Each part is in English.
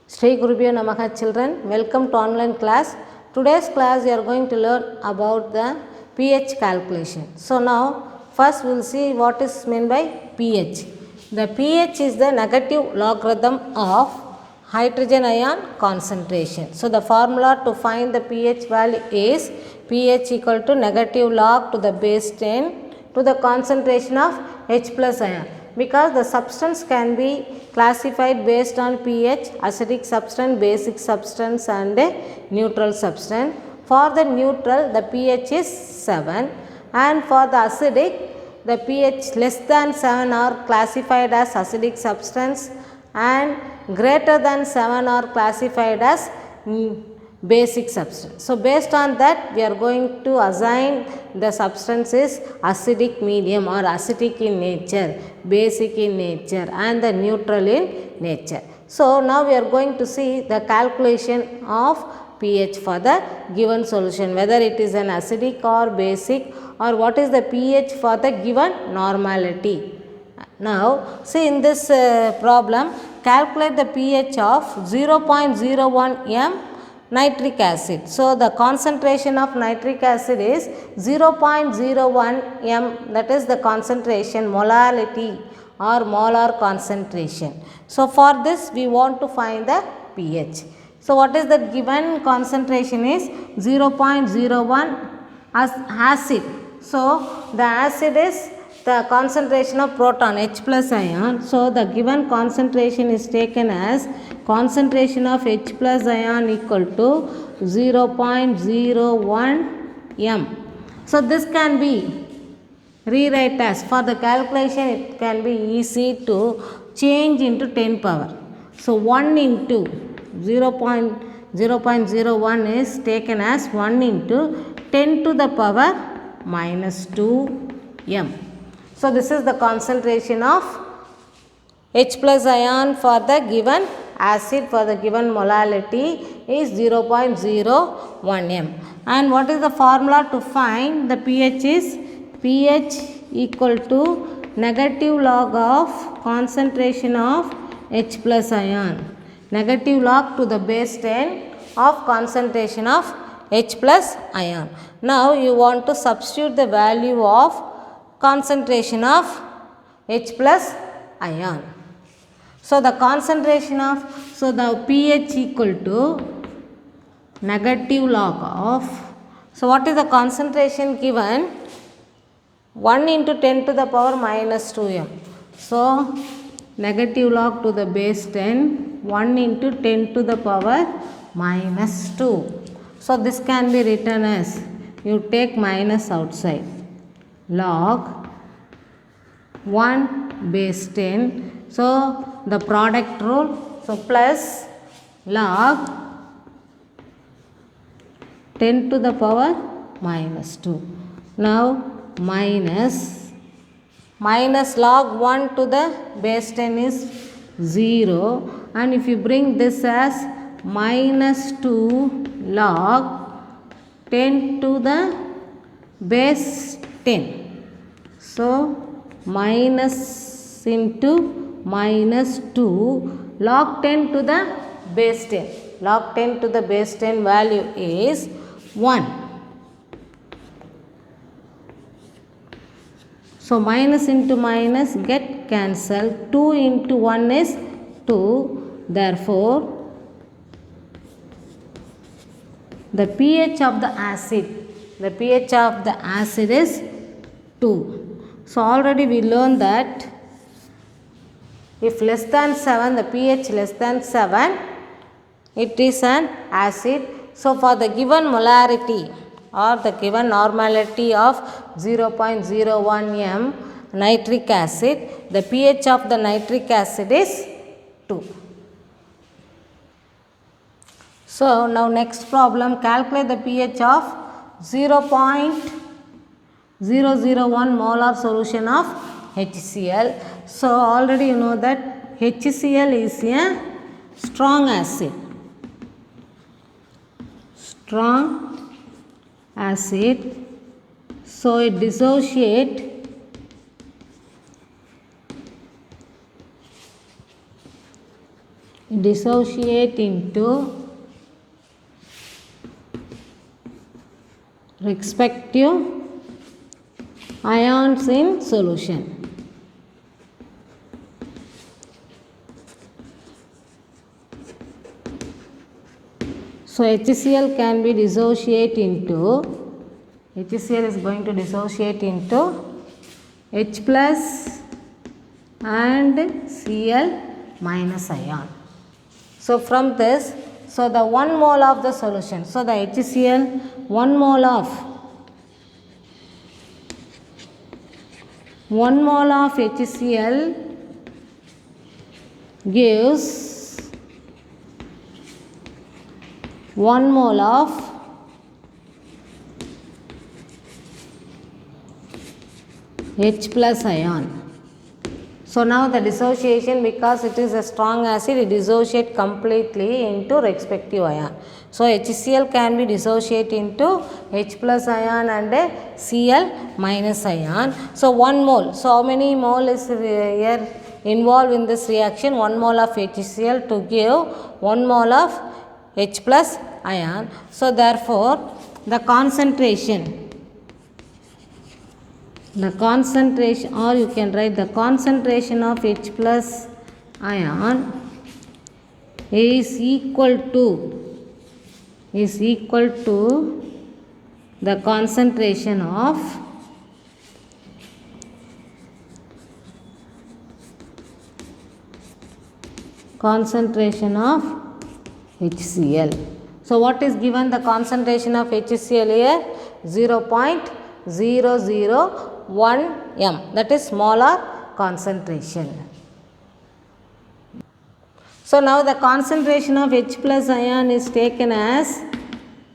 Sri Gurubhyo Namaha children, welcome to online class. Today's class we are going to learn about the pH calculation. So now first we will see what is meant by pH. The pH is the negative logarithm of hydrogen ion concentration. So the formula to find the pH value is pH equal to negative log to the base 10 to the concentration of H plus ion, because the substance can be classified based on pH, acidic substance, basic substance and a neutral substance. For the neutral the pH is 7 and for the acidic the pH less than 7 are classified as acidic substance and greater than 7 are classified as basic substance. So based on that we are going to assign the substances acidic medium or acidic in nature, basic in nature and the neutral in nature. So now we are going to see the calculation of pH for the given solution, whether it is an acidic or basic or what is the pH for the given normality. Now see in this problem, calculate the pH of 0.01 m nitric acid. So the concentration of nitric acid is 0.01 m, that is the concentration, molality or molar concentration. So for this we want to find the pH. So what is the given concentration is 0.01 as acid. So the acid is the concentration of proton H plus ion. So the given concentration is taken as concentration of H plus ion equal to 0.01 m. So this can be rewrite as, for the calculation it can be easy to change into 10 power. So 1 into 0.01 is taken as 1 into 10 to the power minus 2 m. So this is the concentration of H plus ion for the given acid, for the given molality is 0.01 m. And what is the formula to find the pH is pH equal to negative log of concentration of H plus ion, negative log to the base 10 of concentration of H plus ion. Now you want to substitute the value of concentration of H plus ion. So the concentration of, so the pH equal to negative log of, so what is the concentration given? 1 into 10 to the power minus 2 m. So negative log to the base 10, 1 into 10 to the power minus 2. So this can be written as, you take minus outside, log 1 base 10. So the product rule, so plus log 10 to the power minus 2. Now minus log 1 to the base 10 is 0, and if you bring this as minus 2 log 10 to the base 10. So minus into minus 2 log 10 to the base 10. Log 10 to the base 10 value is 1. So minus into minus get cancelled. 2 into 1 is 2. Therefore, the pH of the acid is 2. So already we learned that if less than 7, the pH less than 7, it is an acid. So for the given molarity or the given normality of 0.01 m nitric acid, the pH of the nitric acid is 2. So now next problem, calculate the pH of 0.001 molar solution of HCl. So already you know that HCl is a strong acid. So it dissociates dissociate into respective ions in solution. So HCl can be dissociate into, HCl is going to dissociate into H plus and Cl minus ion. So from this, so the 1 mole of the solution, so the HCl 1 mole of HCl gives 1 mole of H plus ion. So now the dissociation, because it is a strong acid, it dissociates completely into respective ion. So HCl can be dissociated into H plus ion and Cl minus ion. So 1 mole. So how many mole is here involved in this reaction? 1 mole of HCl to give 1 mole of H plus ion. So therefore the concentration, or you can write the concentration of H plus ion is equal to the concentration of HCl. So what is given the concentration of HCl here? 0.001 m, that is molar concentration. So now the concentration of H plus ion is taken as,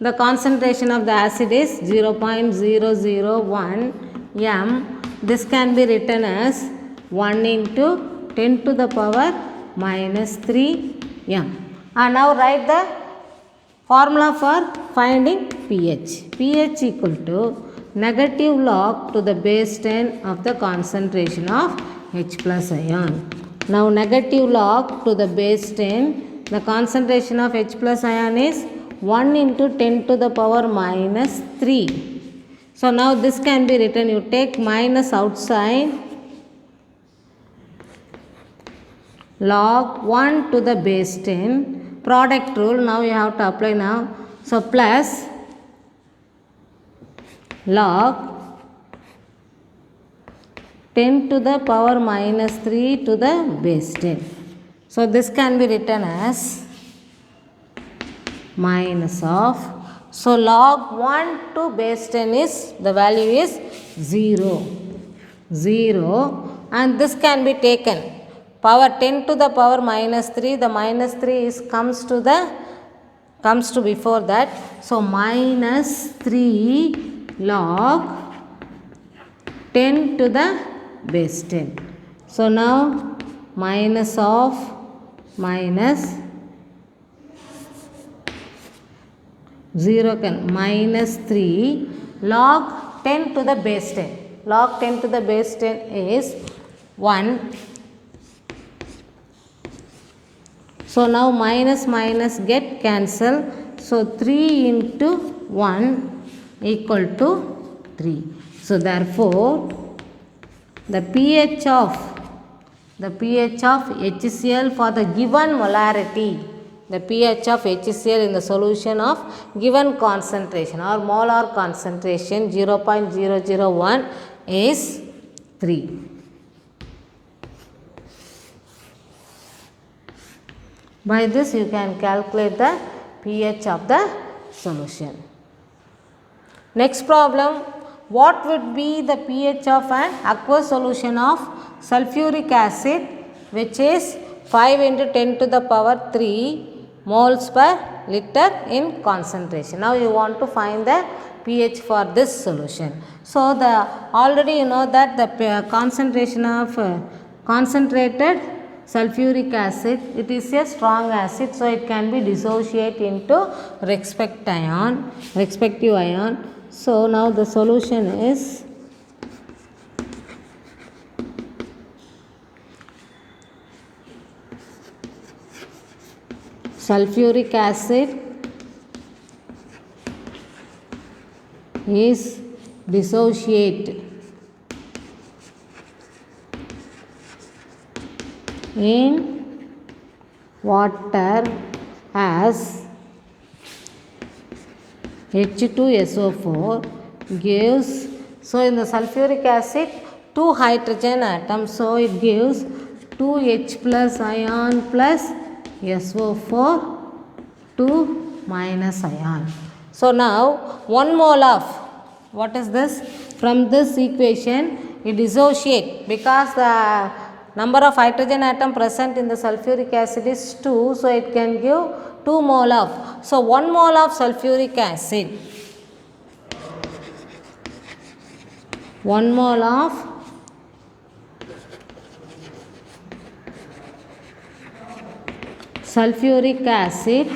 the concentration of the acid is 0.001 m. This can be written as 1 into 10 to the power minus 3 m. And now write the formula for finding pH. pH equal to negative log to the base 10 of the concentration of H plus ion. Now negative log to the base 10, the concentration of H plus ion is 1 into 10 to the power minus 3. So now this can be written, you take minus outside, log 1 to the base 10, product rule now you have to apply now. So plus log 10 to the power minus 3 to the base 10. So this can be written as minus of, so log 1 to base 10 is, the value is 0, and this can be taken power 10 to the power minus 3, the minus 3 is comes to before that, so minus 3 log 10 to the base 10. So now minus of minus 0 can minus 3 log 10 to the base 10. Log 10 to the base 10 is 1. So now minus get cancel. So 3 into 1 equal to 3. So therefore the pH of HCl for the given molarity, the pH of HCl in the solution of given concentration or molar concentration 0.001 is 3. By this you can calculate the pH of the solution. Next problem, what would be the pH of an aqueous solution of sulfuric acid, which is 5 into 10 to the power 3 moles per liter in concentration. Now you want to find the pH for this solution. So already you know that the concentration of concentrated sulfuric acid, it is a strong acid, so it can be dissociated into respective ion. So now the solution is sulfuric acid is dissociate in water as H2SO4 gives, so in the sulfuric acid 2 hydrogen atoms, so it gives 2H plus ion plus SO4 2 minus ion. So now 1 mole of, what is this? From this equation it dissociate because the number of hydrogen atom present in the sulfuric acid is 2, so it can give 2 mole of. So 1 mole of sulfuric acid, 1 mole of sulfuric acid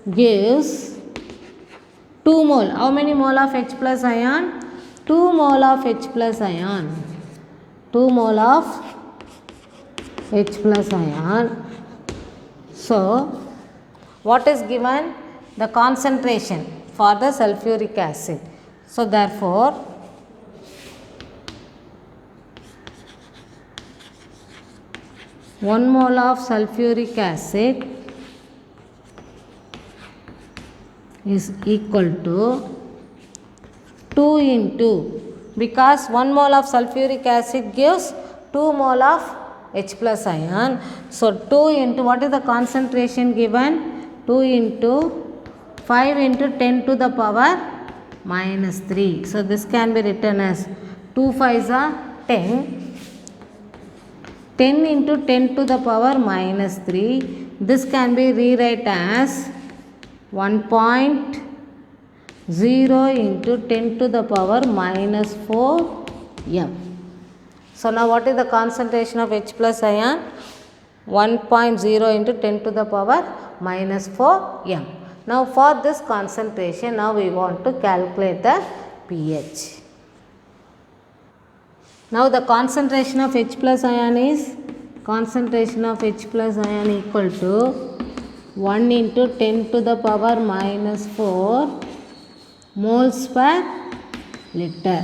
gives 2 mole. How many mole of H plus ion? 2 mole of H plus ion. 2 mole of H plus ion. So, what is given? The concentration for the sulfuric acid. So, therefore, one mole of sulfuric acid is equal to 2 into, because 1 mole of sulfuric acid gives 2 mole of H plus ion. So 2 into, what is the concentration given? 2 into 5 into 10 to the power minus 3. So this can be written as 2 5s are 10. 10 into 10 to the power minus 3. This can be rewrite as 1.0 into 10 to the power minus 4 m. So now what is the concentration of H plus ion? 1.0 into 10 to the power minus 4 m. Now for this concentration, now we want to calculate the pH. Now the concentration of H plus ion is, concentration of H plus ion equal to 1 into 10 to the power minus 4 moles per liter.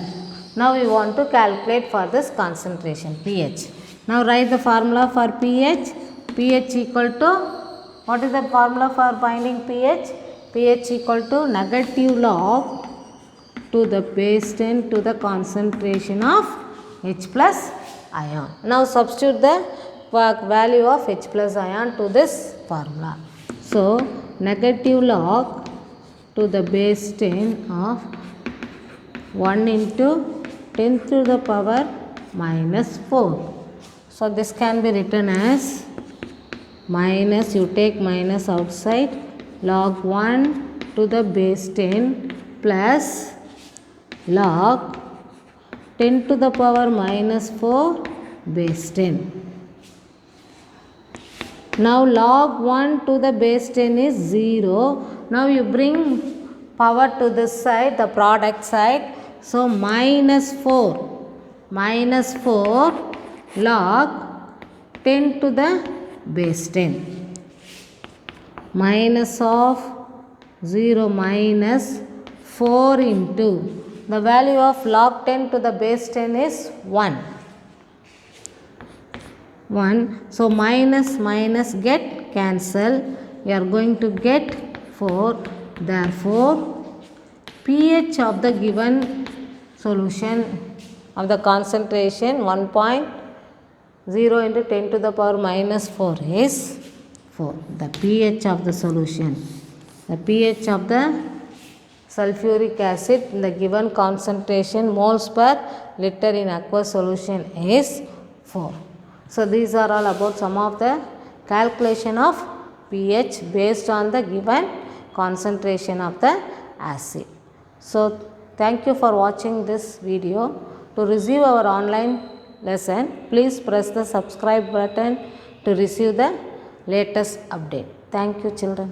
Now we want to calculate for this concentration pH. Now write the formula for pH. pH equal to, what is the formula for finding pH? pH equal to negative log to the base 10 to the concentration of H plus ion. Now substitute the value of H plus ion to this formula. So negative log to the base 10 of 1 into 10 to the power minus 4. So this can be written as minus, you take minus outside, log 1 to the base 10 plus log 10 to the power minus 4 base 10. Now log 1 to the base 10 is 0. Now you bring power to this side, the product side. So minus 4 log 10 to the base 10. Minus of 0 minus 4 into, the value of log 10 to the base 10 is 1. 1. So minus minus get cancel. We are going to get 4. Therefore, pH of the given solution of the concentration 1.0 into 10 to the power minus 4 is 4. The pH of the solution. The pH of the sulfuric acid in the given concentration moles per liter in aqueous solution is 4. So these are all about some of the calculation of pH based on the given concentration of the acid. So thank you for watching this video. To receive our online lesson, please press the subscribe button to receive the latest update. Thank you, children.